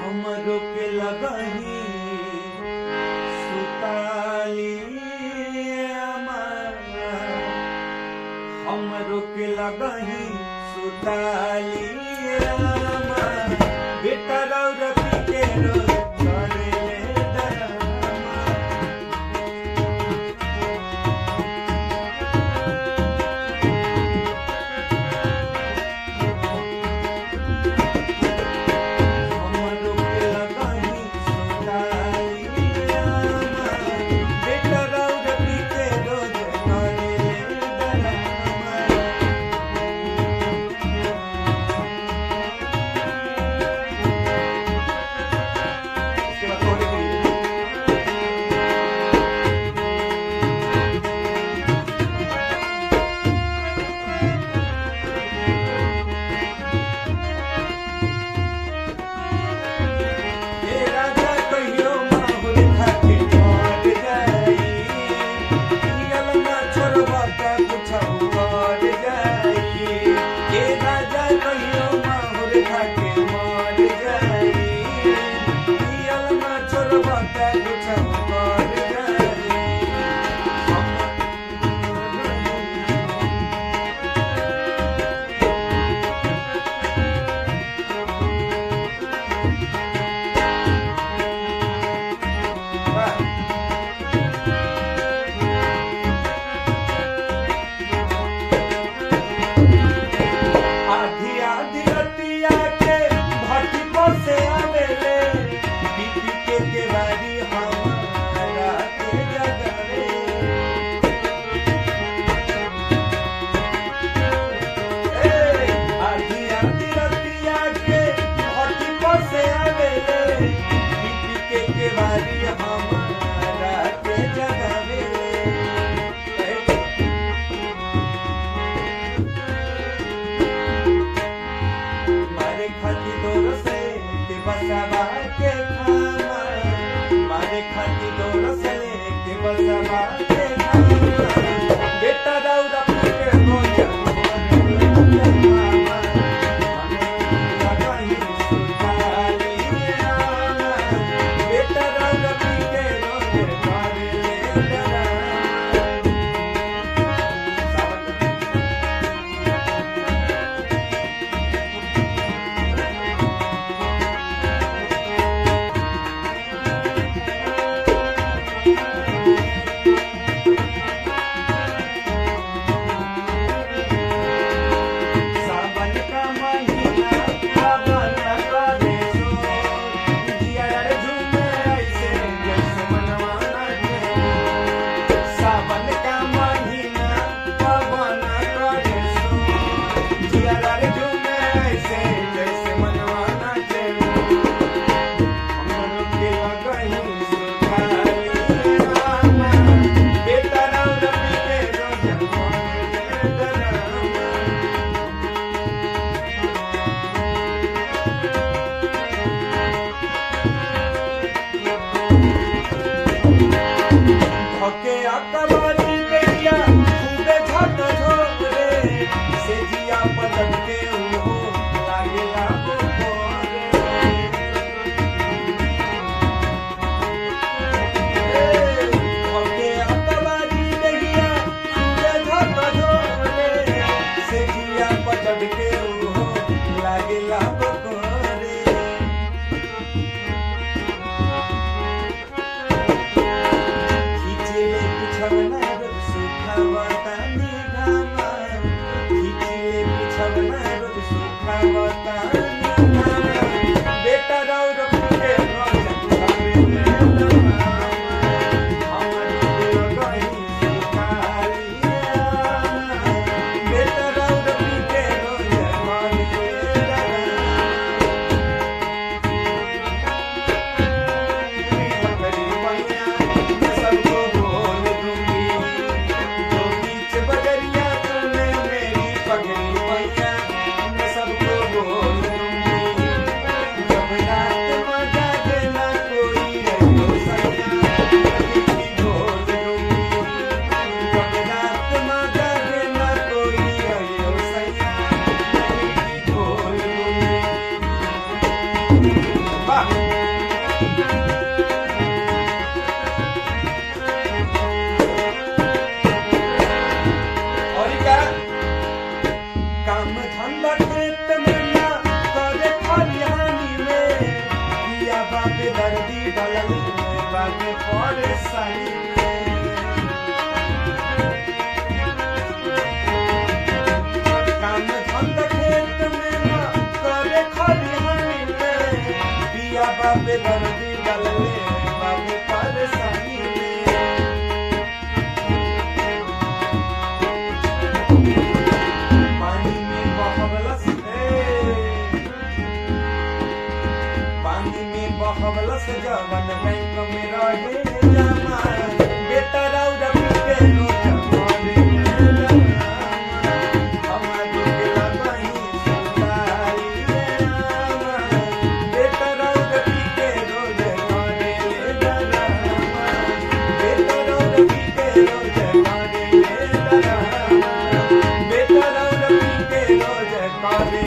हमरो के लगही सुताली हमरो के लगही सुताली बेटा रौर पी के रोज करेले डरमा हमरो के लगही सुताली बेटा रौर पी के रोज करेले डरमा इसके बाद कोहरे के ये राजा कहियो माहुर खाके मर जाई पियल ना छोड़बा त कुछौ कर जाई ये राजा कहियो माहुर खाके मर जाई पियल ना छोड़बा त कुछौ कर जाई आधी आधी रतिया के भट्टी पर से आवेले बीबी के केवारी हमारा के जगावे आधी आधी रतिया के भट्टी पर से आवेले बीबी के केवारी हमारा के जगावे मारे खाती दौड़ से के बसवा के खाना मारे खाती दौड़ से के बसवा के खाना बेटा रौरा पी के रोज मामा लगही सुताली बेटा रौरा पी के रोज करेले डरमा परेशानी में। काम धंधा खेत में ना करे खलिहानी में, बिया बाबे दर्दी डालले बाबे परेशानी में। पानी में बहवलस जवन बैंक में रहे जमा, बेटा रौदा पीके रोज मरे जमा। हमारी दिला कहीं सुनाई रामा, बेटा रौदा पीके रोज मरे जमा। बेटा रौदा पीके रोज मरे जमा। बेटा रौदा पीके रोज मरे